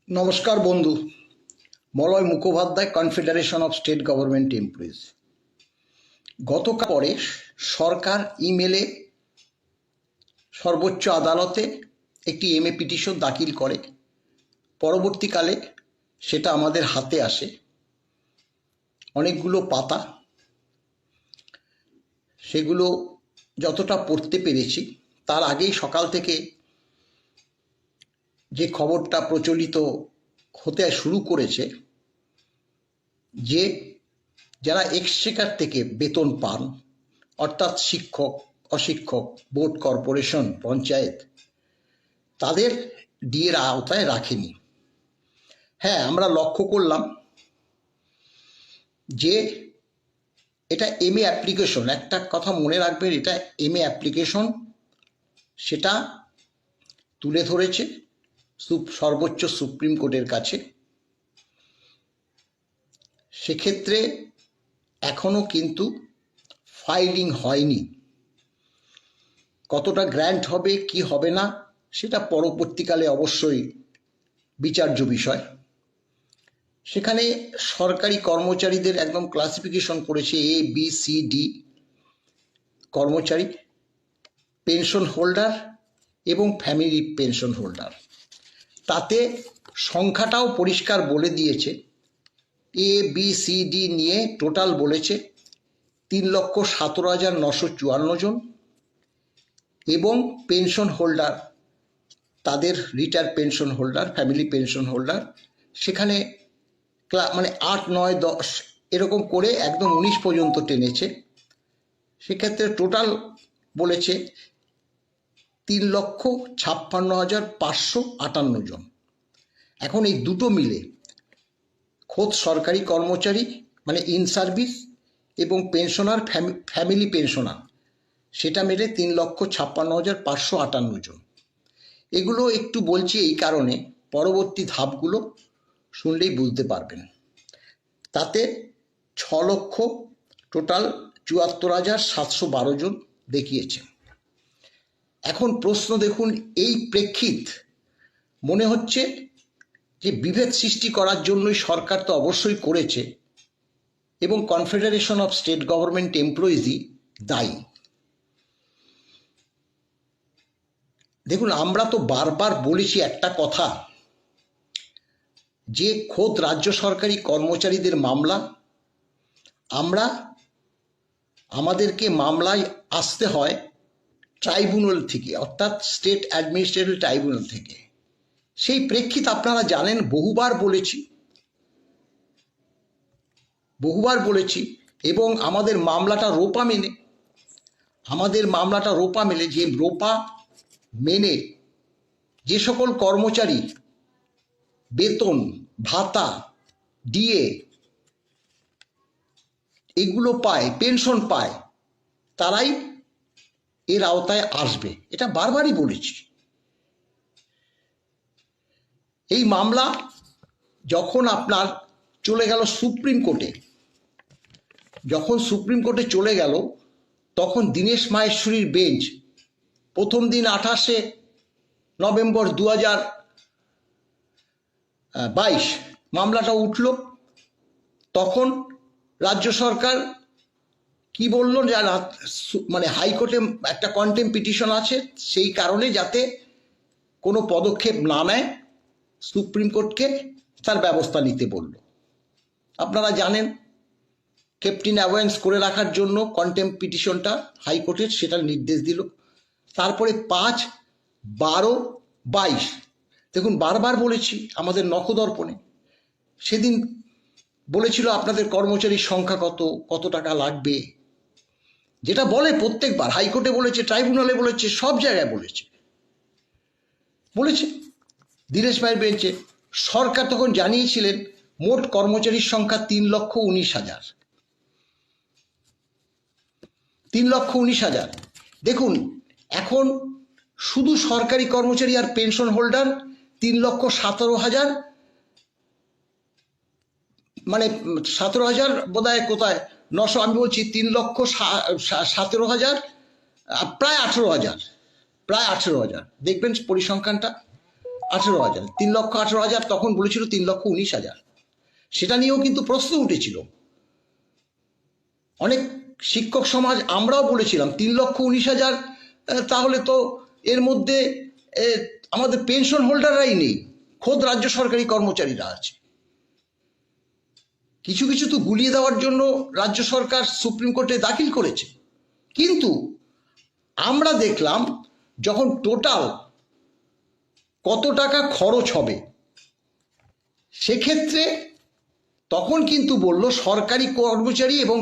নমস্কার বন্ধু। Malay Mukhopadhyay, confederation of state government employees. গতকাল পরে সরকার ইমেলে সর্বোচ্চ আদালতে একটি এমএ পিটিশন দাখিল করে। পরবর্তীকালে সেটা আমাদের হাতে আসে, অনেকগুলো পাতা। সেগুলো যতটা পড়তে পেরেছি, তার আগেই সকাল থেকে যে খবরটা প্রচলিত হতে শুরু করেছে যে যারা এক্সচেকার থেকে বেতন পান, অর্থাৎ শিক্ষক, অশিক্ষক, বোর্ড, কর্পোরেশন, পঞ্চায়েত, তাদের ডিএর আওতায় রাখেনি। হ্যাঁ, আমরা লক্ষ্য করলাম যে এটা এমএ অ্যাপ্লিকেশন। একটা কথা মনে রাখবেন, এটা এমএ অ্যাপ্লিকেশন। সেটা তুলে ধরেছে সর্বোচ্চ সুপ্রিম কোর্টের কাছে। সেক্ষেত্রে এখনো কিন্তু ফাইলিং হয়নি। কতটা গ্র্যান্ট হবে কি হবে না সেটা পরবর্তীকালে অবশ্যই বিচার্য বিষয়। সেখানে সরকারি কর্মচারীদের একদম ক্লাসিফিকেশন করেছে এ বি সি ডি কর্মচারী, পেনশন হোল্ডার এবং ফ্যামিলি পেনশন হোল্ডার। তাতে সংখ্যাটাও পরিষ্কার বলে দিয়েছে। এ বি সি ডি নিয়ে টোটাল বলেছে 3,17,954 জন, এবং পেনশন হোল্ডার, তাদের retire pension holder, family pension holder, সেখানে মানে 8, 9, 10 এরকম করে একদম 19 পর্যন্ত টেনেছে। সেক্ষেত্রে টোটাল বলেছে 3,56,558 জন। এখন এই দুটো মিলে খোদ সরকারি কর্মচারী মানে ইন সার্ভিস এবং পেনশনার, ফ্যামিলি পেনশনার, সেটা মিলে 3,56,558 জন। এগুলো একটু বলছি এই কারণে, পরবর্তী ধাপগুলো শুনলেই বুঝতে পারবেন। তাতে 6,00,000 টোটাল 74,712 জন দেখিয়েছে। এখন প্রশ্ন দেখুন, এই প্রেক্ষিত মনে হচ্ছে যে বিভেদ সৃষ্টি করার জন্যই সরকার তো অবশ্যই করেছে, এবং কনফেডারেশন অফ স্টেট গভর্নমেন্ট এমপ্লয়িজই দায়ী। দেখুন, আমরা তো বারবার বলেছি একটা কথা, যে খোদ রাজ্য সরকারি কর্মচারীদের মামলা, আমাদেরকে মামলায় আসতে হয় ট্রাইব্যুনাল থেকে, অর্থাৎ স্টেট অ্যাডমিনিস্ট্রেটিভ ট্রাইব্যুনাল থেকে। সেই প্রেক্ষিত আপনারা জানেন, বহুবার বলেছি, এবং আমাদের মামলাটা রোপা মেলে, যে রোপা মেনে যে সকল কর্মচারী বেতন, ভাতা, ডিএ এগুলো পায়, পেনশন পায়, তারাই এর আওতায় আসবে। এটা বারবারই বলেছি। এই মামলা যখন আপনার চলে গেল সুপ্রিম কোর্টে, চলে গেল, তখন দীনেশ মাহেশ্বরীর বেঞ্চ প্রথম দিন 28শে নভেম্বর 2022 মামলাটা উঠল। তখন রাজ্য সরকার কি বলল, যে মানে হাইকোর্টে একটা কন্টেম্প পিটিশন আছে, সেই কারণে যাতে কোনো পদক্ষেপ না নেয়, সুপ্রিম কোর্টকে তার ব্যবস্থা নিতে বলল। আপনারা জানেন, কেপটিন অ্যাভয়েন্স করে রাখার জন্য কন্টেম্প পিটিশনটা হাইকোর্টের সেটার নির্দেশ দিল। তারপরে 5, 12, 22, দেখুন বারবার বলেছি আমাদের নখদর্পণে, সেদিন বলেছিল আপনাদের কর্মচারীর সংখ্যা কত টাকা লাগবে, যেটা বলে প্রত্যেকবার। হাইকোর্টে বলেছে, ট্রাইব্যুনালে বলেছে, সব জায়গায় বলেছে দীনেশ মায়ের বেঞ্চে। সরকার তখন জানিয়েছিলেন মোট কর্মচারীর সংখ্যা 3,19,000। 3,19,000। দেখুন, এখন শুধু সরকারি কর্মচারী আর পেনশন হোল্ডার 3,17,000, মানে 17,000 বোধহয়, কোথায় 900, আমি বলছি 3,17,000, প্রায় 18,000, দেখবেন পরিসংখ্যানটা 18,000, 3,18,000, তখন বলেছিল 3,19,000। সেটা নিয়েও কিন্তু প্রশ্ন উঠেছিল। অনেক শিক্ষক সমাজ আমরাও বলেছিলাম 3,19,000, তাহলে তো এর মধ্যে আমাদের পেনশন হোল্ডাররাই নেই, খোদ রাজ্য সরকারি কর্মচারীরা আছে। কিছু কিছু তো গুলিয়ে দেওয়ার জন্য রাজ্য সরকার সুপ্রিম কোর্টে দাখিল করেছে। কিন্তু আমরা দেখলাম যখন টোটাল কত টাকা খরচ হবে, সেক্ষেত্রে তখন কিন্তু বলল সরকারি কর্মচারী এবং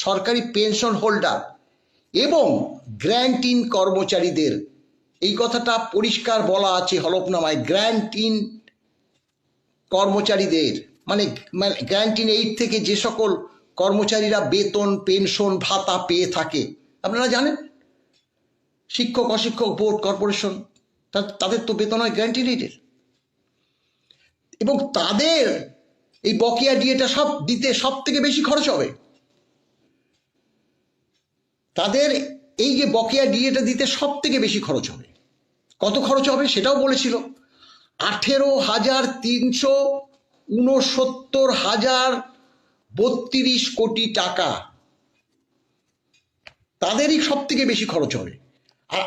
সরকারি পেনশন হোল্ডার এবং গ্র্যান্ট ইন কর্মচারীদের, এই কথাটা পরিষ্কার বলা আছে হলফনামায়, গ্র্যান্ট ইন কর্মচারীদের মানে গ্র্যান্ট ইন এইড থেকে যে সকল কর্মচারীরা বেতন পেনশন ভাতা পেয়ে থাকে, আপনারা জানেন, শিক্ষক অশিক্ষক বোর্ড কর্পোরেশন, তাদের তো বেতন হয় গ্র্যান্ট ইন এইডের, এবং তাদের এই বকেয়া ডিএটা সব দিতে সব থেকে বেশি খরচ হবে। তাদের এই যে বকেয়া ডিএটা দিতে সব থেকে বেশি খরচ হবে। কত খরচ হবে সেটাও বলেছিল, 18,369,032 কোটি টাকা তাদেরই সব থেকে বেশি খরচ হবে। আর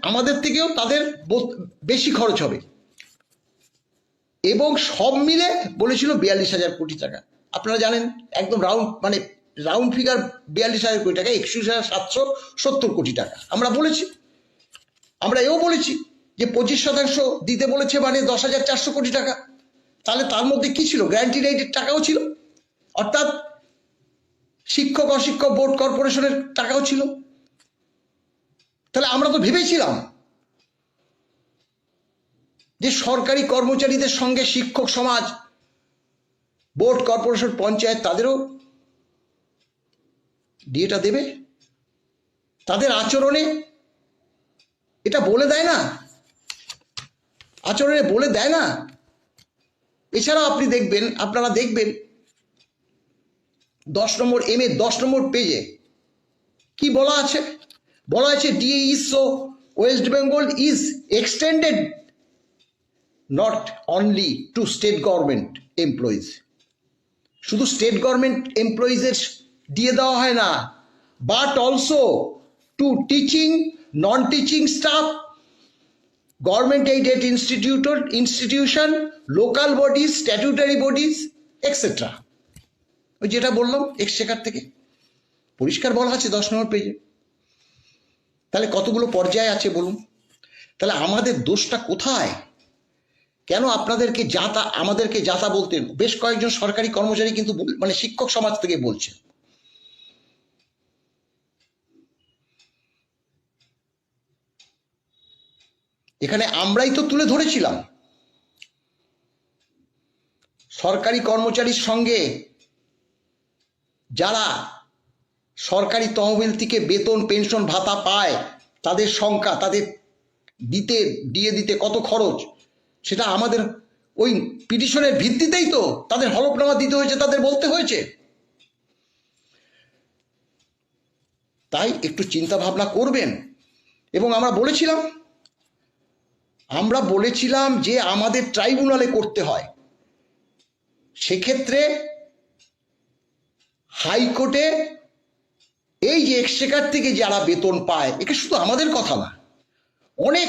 আমাদের থেকেও তাদের বেশি খরচ হবে, এবং সব মিলে বলেছিল 42,000 কোটি টাকা। আপনারা জানেন একদম রাউন্ড ফিগার 42,000 কোটি টাকা, 21,770 কোটি টাকা। আমরা এও বলেছি যে 25% দিতে বলেছে, মানে 10,400 কোটি টাকা। তাহলে তার মধ্যে কি ছিল? গ্র্যান্টিড এইডের টাকাও ছিল, অর্থাৎ শিক্ষক অশিক্ষক বোর্ড কর্পোরেশনের টাকাও ছিল। তাহলে আমরা তো ভেবেছিলাম যে সরকারি কর্মচারীদের সঙ্গে শিক্ষক সমাজ, বোর্ড কর্পোরেশন পঞ্চায়েত তাদেরও ডিএটা দেবে। তাদের আচরণে এটা বলে দেয় না, আচরণে বলে দেয় না। এছাড়াও আপনারা দেখবেন 10 নম্বর পেজে কি বলা আছে? DA is so West Bengal is extended not only two state government employees. শুধু স্টেট গভর্নমেন্ট এমপ্লয়িজের দিয়ে দেওয়া হয় না, but also two teaching, non teaching staff, government aided institution, local bodies, statutory bodies etcetera. ওই যেটা বললাম এক্সচেকার থেকে পরিষ্কার বলা আছে 10 নম্বর পেজে। তাহলে কতগুলো পর্যায়ে আছে বলুন? তাহলে আমাদের দোষটা কোথায়? কেন আমাদেরকে যাতা বলতেন? বেশ কয়েকজন সরকারি কর্মচারী কিন্তু শিক্ষক সমাজ থেকে বলছে। এখানে আমরাই তো তুলে ধরেছিলাম সরকারি কর্মচারীর সঙ্গে যারা সরকারি তহবিল থেকে বেতন পেনশন ভাতা পায়, তাদের সংখ্যা, তাদের দিয়ে দিতে কত খরচ, সেটা আমাদের ওই পিটিশনের ভিত্তিতেই তো তাদের হলফনামা দিতে হয়েছে, তাদের বলতে হয়েছে। তাই একটু চিন্তা ভাবনা করবেন। এবং আমরা বলেছিলাম যে আমাদের ট্রাইব্যুনালে করতে হয়। সেক্ষেত্রে হাইকোর্টে এই যে এক্সচেকার থেকে যারা বেতন পায়, এটা শুধু আমাদের কথা না, অনেক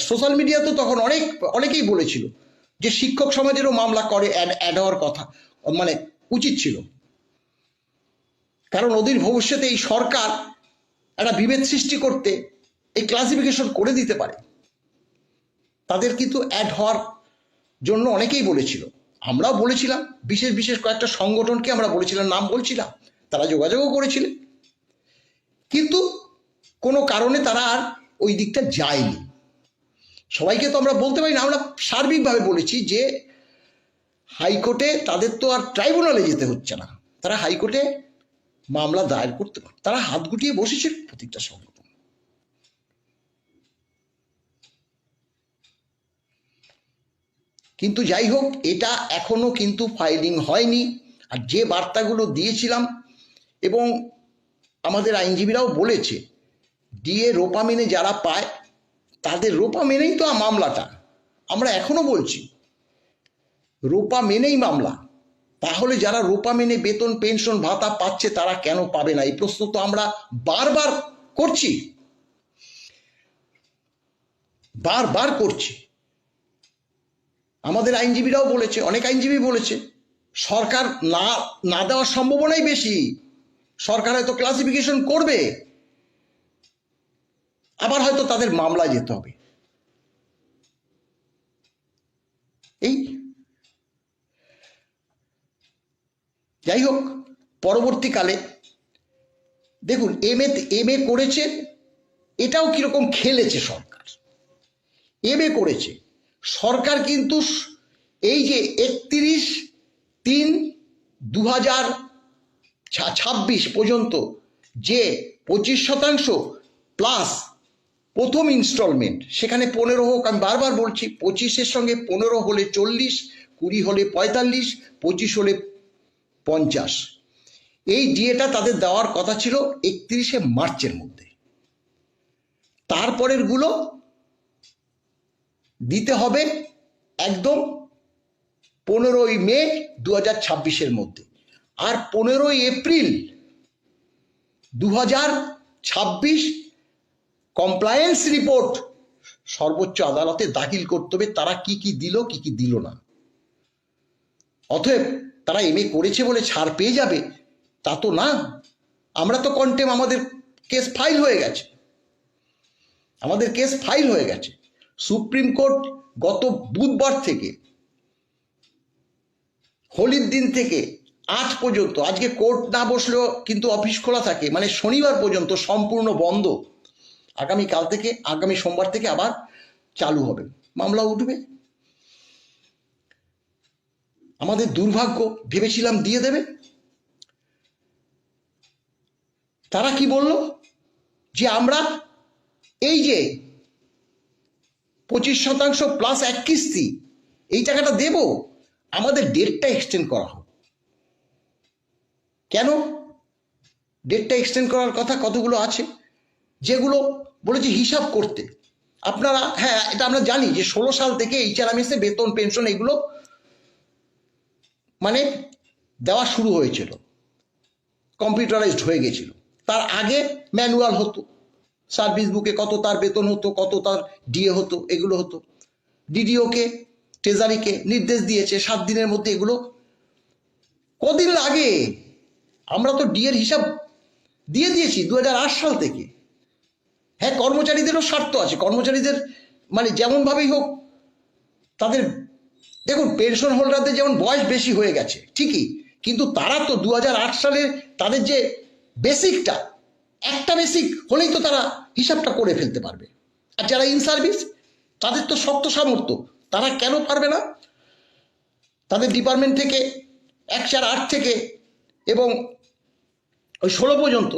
সোশ্যাল মিডিয়া তো তখন অনেকেই বলেছিল যে শিক্ষক সমাজেরও মামলা করে অ্যাড হওয়ার কথা, উচিত ছিল। কারণ অদূর ভবিষ্যতে এই সরকার একটা বিভেদ সৃষ্টি করতে এই ক্লাসিফিকেশন করে দিতে পারে। তাদের কিন্তু অ্যাড হওয়ার জন্য অনেকেই বলেছিল, আমরাও বলেছিলাম, বিশেষ কয়েকটা সংগঠনকে আমরা বলেছিলাম, নাম বলছিলাম, তারা যোগাযোগও করেছিলেন, কিন্তু কোনো কারণে তারা আর ওই দিকটা যায়নি। সবাইকে তো আমরা বলতে পারি না, আমরা সার্বিকভাবে বলেছি যে হাইকোর্টে তাদের তো আর ট্রাইব্যুনালে যেতে হচ্ছে না, তারা হাইকোর্টে মামলা দায়ের করতে পারে। তারা হাত গুটিয়ে বসেছিল প্রত্যেকটা সংগঠন। কিন্তু যাই হোক, এটা এখনো কিন্তু ফাইলিং হয়নি। আর যে বার্তাগুলো দিয়েছিলাম, এবং আমাদের আইনজীবীরাও বলেছে, ডিএ রোপামিনে যারা পায় তাদের রোপা মেনেই তো মামলাটা, আমরা এখনো বলছি রোপা মেনেই মামলা। তাহলে যারা রোপা মেনে বেতন পেনশন ভাতা পাচ্ছে তারা কেন পাবে না? এই প্রশ্ন তো আমরা বারবার করছি, বারবার করছি। আমাদের আইনজীবীরাও বলেছে, অনেক আইনজীবী বলেছে সরকার না না দেওয়ার সম্ভাবনাই বেশি। সরকার হয়তো ক্লাসিফিকেশন করবে, আবার হয়তো তাদের মামলায় যেতে হবে। এই যাই হোক, পরবর্তীকালে দেখুন এমএ করেছে, এটাও কিরকম খেলেছে সরকার। এমএ করেছে সরকার, কিন্তু এই যে 31/3/2026 পর্যন্ত যে 25% প্লাস প্রথম ইনস্টলমেন্ট, সেখানে 15 হোক, আমি বারবার বলছি 25-এর সঙ্গে 15 হলে 40, 20 হলে 45, 25 হলে 50, এই ডিএটা তাদের দেওয়ার কথা ছিল 31শে মার্চের মধ্যে। তারপরের গুলো দিতে হবে একদম 15ই মে 2026-এর মধ্যে। আর 15ই এপ্রিল 2026 কমপ্লায়েন্স রিপোর্ট সর্বোচ্চ আদালতে দাখিল করতে হবে, তারা কি কি দিল কি কি দিল না। অতএব তারা এমএ করেছে বলে ছাড় পেয়ে যাবে তা তো না। আমরা তো কন্টেম, আমাদের কেস ফাইল হয়ে গেছে, আমাদের কেস ফাইল হয়ে গেছে। সুপ্রিম কোর্ট গত বুধবার থেকে, হোলির দিন থেকে আজ পর্যন্ত, আজকে কোর্ট না বসলেও কিন্তু অফিস খোলা থাকে, মানে শনিবার পর্যন্ত সম্পূর্ণ বন্ধ। আগামীকাল থেকে, আগামী সোমবার থেকে আবার চালু হবে, মামলা উঠবে। আমাদের দুর্ভাগ্য, ভেবেছিলাম দিয়ে দেবে। তারা কি বলল যে আমরা এই যে 25% প্লাস 1 কিস্তি এই টাকাটা দেব, আমাদের ডেটটা এক্সটেন্ড করা হোক। কেন ডেটটা এক্সটেন্ড করার কথা? কতগুলো আছে যেগুলো বলেছে হিসাব করতে। আপনারা, হ্যাঁ এটা আমরা জানি যে 16 সাল থেকে এইচআরএমএসে বেতন পেনশন এগুলো মানে দেওয়া শুরু হয়েছিল, কম্পিউটারাইজড হয়ে গেছিল। তার আগে ম্যানুয়াল হতো, সার্ভিস বুকে কত তার বেতন হতো, কত তার ডিএ হতো, এগুলো হতো। ডিডিওকে, ট্রেজারিকে নির্দেশ দিয়েছে 7 দিনের মধ্যে এগুলো। কদিন লাগে? আমরা তো ডিএর হিসাব দিয়ে দিয়েছি 2008 সাল থেকে। হ্যাঁ, কর্মচারীদেরও স্বার্থ আছে, কর্মচারীদের মানে যেমনভাবেই হোক তাদের, দেখুন পেনশন হোল্ডারদের যেমন বয়স বেশি হয়ে গেছে ঠিকই, কিন্তু তারা তো 2008 সালে তাদের যে বেসিকটা, একটা বেসিক হলেই তো তারা হিসাবটা করে ফেলতে পারবে। আর যারা ইন সার্ভিস তাদের তো শক্ত সামর্থ্য, তারা কেন পারবে না? তাদের ডিপার্টমেন্ট থেকে 1/4 থেকে এবং ওই 16 পর্যন্ত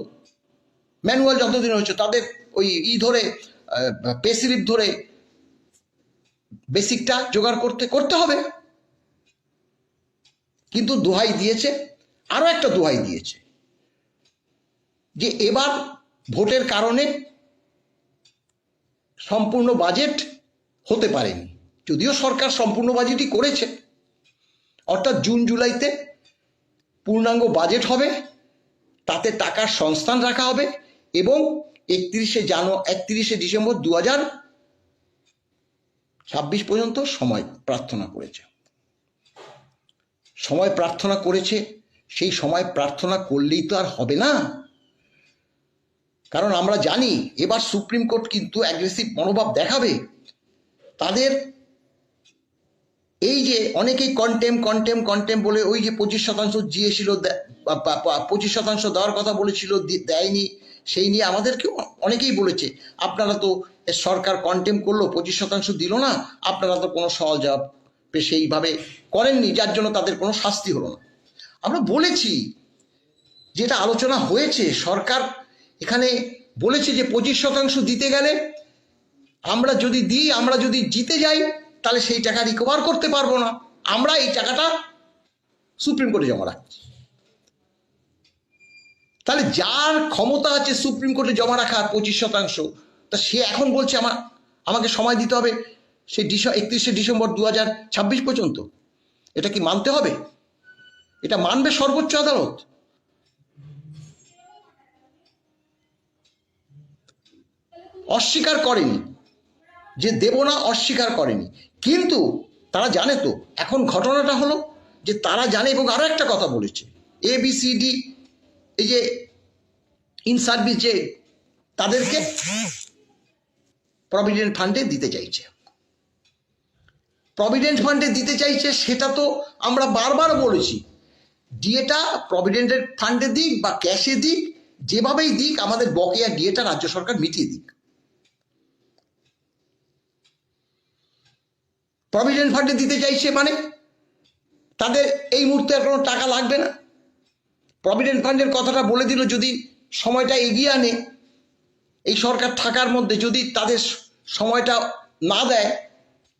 ম্যানুয়াল যতদিন হয়েছে তাদের ওই ধরে পে স্লিপ ধরে বেসিকটা জোগাড় করতে হবে। কিন্তু দোহাই দিয়েছে, আরো একটা দোহাই দিয়েছে যে এবার ভোটের কারণে সম্পূর্ণ বাজেট হতে পারেনি, যদিও সরকার সম্পূর্ণ বাজেটই করেছে। অর্থাৎ জুন জুলাইতে পূর্ণাঙ্গ বাজেট হবে, তাতে টাকার সংস্থান রাখা হবে এবং 31শে ডিসেম্বর 2026 পর্যন্ত সময় প্রার্থনা করেছে। সময় প্রার্থনা করেছে, সেই সময় প্রার্থনা করলেই তো আর হবে না। কারণ আমরা জানি এবার সুপ্রিম কোর্ট কিন্তু অ্যাগ্রেসিভ মনোভাব দেখাবে। তাদের এই যে অনেকেই কন্টেম বলে ওই যে 25% দিয়েছিল, 25% দেওয়ার কথা বলেছিল, দেয়নি, সেই নিয়ে আমাদেরকে অনেকেই বলেছে আপনারা তো সরকার কন্টেম করলো, 25% দিল না, আপনারা তো কোনো সওয়াল জবাব সেইভাবে করেননি, যার জন্য তাদের কোনো শাস্তি হলো না। আমরা বলেছি যেটা আলোচনা হয়েছে, সরকার এখানে বলেছে যে 25% দিতে গেলে আমরা যদি দিই, আমরা যদি জিতে যাই তাহলে সেই টাকা রিকভার করতে পারবো না, আমরা এই টাকাটা সুপ্রিম কোর্টে জমা রাখছি। তাহলে যার ক্ষমতা আছে সুপ্রিম কোর্টে জমা রাখার 25%, তা সে এখন বলছে আমাকে সময় দিতে হবে সেই 31শে ডিসেম্বর 2026 পর্যন্ত। এটা কি মানতে হবে? এটা মানবে সর্বোচ্চ আদালত? অস্বীকার করেনি, যে দেব না অস্বীকার করেনি, কিন্তু তারা জানে তো। এখন ঘটনাটা হলো যে তারা জানে, এবং আরো একটা কথা বলেছে, ABCD এই যে ইন সার্ভিস যে তাদেরকে প্রভিডেন্ট ফান্ডে দিতে চাইছে, প্রভিডেন্ট ফান্ডে দিতে চাইছে, সেটা তো আমরা বারবার বলেছি, ডিএটা প্রভিডেন্টের ফান্ডে দিক বা ক্যাশে দিক, যেভাবেই দিক, আমাদের বকেয়া ডিএটা রাজ্য সরকার মিটিয়ে দিক। প্রভিডেন্ট ফান্ডে দিতে চাইছে মানে তাদের এই মুহূর্তে আর কোনো টাকা লাগবে না। প্রভিডেন্ট ফান্ডের কথাটা বলে দিল, যদি সময়টা এগিয়ে আনে এই সরকার থাকার মধ্যে, যদি তাদের সময়টা না দেয়,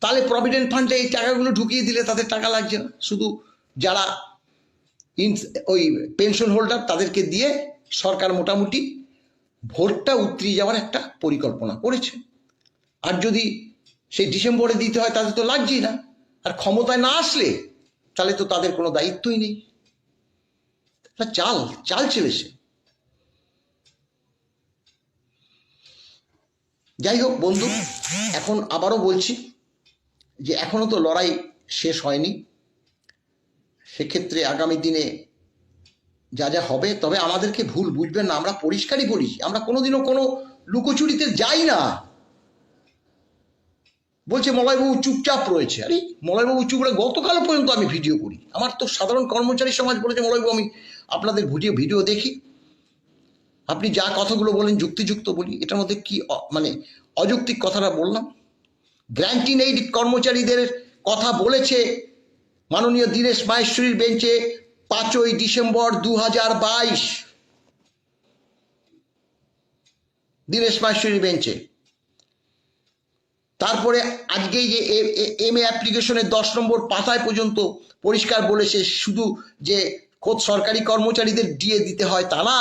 তাহলে প্রভিডেন্ট ফান্ডে এই টাকাগুলো ঢুকিয়ে দিলে তাদের টাকা লাগছে না। শুধু যারা ওই পেনশন হোল্ডার তাদেরকে দিয়ে সরকার মোটামুটি ভোটটা উতরিয়ে যাওয়ার একটা পরিকল্পনা করেছে। আর যদি সেই ডিসেম্বরে দিতে হয় তাদের তো লাগছেই না। আর ক্ষমতায় না আসলে তাহলে তো তাদের কোনো দায়িত্বই নেই। চাল চাল চেলেছে। যাই হোক বন্ধু, এখন আবারও বলছি যে এখনো তো লড়াই শেষ হয়নি। সেক্ষেত্রে আগামী দিনে যা যা হবে, তবে আমাদেরকে ভুল বুঝবেন না, আমরা পরিষ্কারই বলি, আমরা কোনোদিনও কোনো লুকোচুরিতে যাই না। বলছে মলয়বাবু চুপচাপ রয়েছে, আরে মলয়বাবু চুপ করে, গতকাল পর্যন্ত আমি ভিডিও করি, আমার তো সাধারণ কর্মচারী সমাজ বলেছে মলয়বাবু আমি আপনাদের ভিডিও দেখি, আপনি যা কথাগুলো বলেন যুক্তিযুক্ত বলি, এটার মধ্যে কি মানে অযৌক্তিক কথাটা বললাম? গ্র্যান্টিন এইড কর্মচারীদের কথা বলেছে মাননীয় দীনেশ মাহেশ্বরীর বেঞ্চে 5ই ডিসেম্বর 2022, দীনেশ মাহেশ্বরীর বেঞ্চে। তারপরে আজকে যে MA অ্যাপ্লিকেশনের 10 নম্বর পাতায় পর্যন্ত পরিষ্কার বলেছে, শুধু যে খোদ সরকারি কর্মচারীদের দিয়ে দিতে হয় তা না,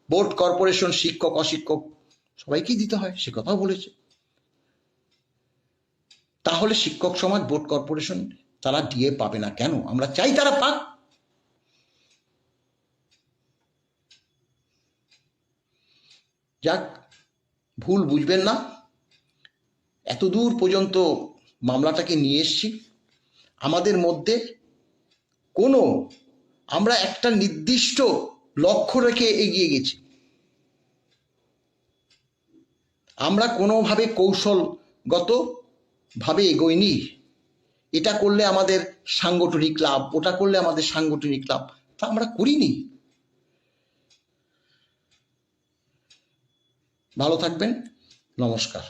বোর্ড কর্পোরেশন, শিক্ষক অশিক্ষক সবাইকেই দিতে হয়, সে কথাও বলেছে। তাহলে শিক্ষক সমাজ, বোর্ড কর্পোরেশন তারা ডিএ পাবে না কেন? আমরা চাই তারা পাক। যাক, ভুল বুঝবেন না, এত দূর পর্যন্ত মামলাটাকে নিয়ে এসছি। আমাদের মধ্যে কোনো, আমরা একটা নির্দিষ্ট লক্ষ্য রেখে এগিয়ে গেছি, আমরা কোনোভাবে কৌশলগত ভাবে এগোইনি। এটা করলে আমাদের সাংগঠনিক লাভ, ওটা করলে আমাদের সাংগঠনিক লাভ, তা আমরা করিনি। ভালো থাকবেন, নমস্কার।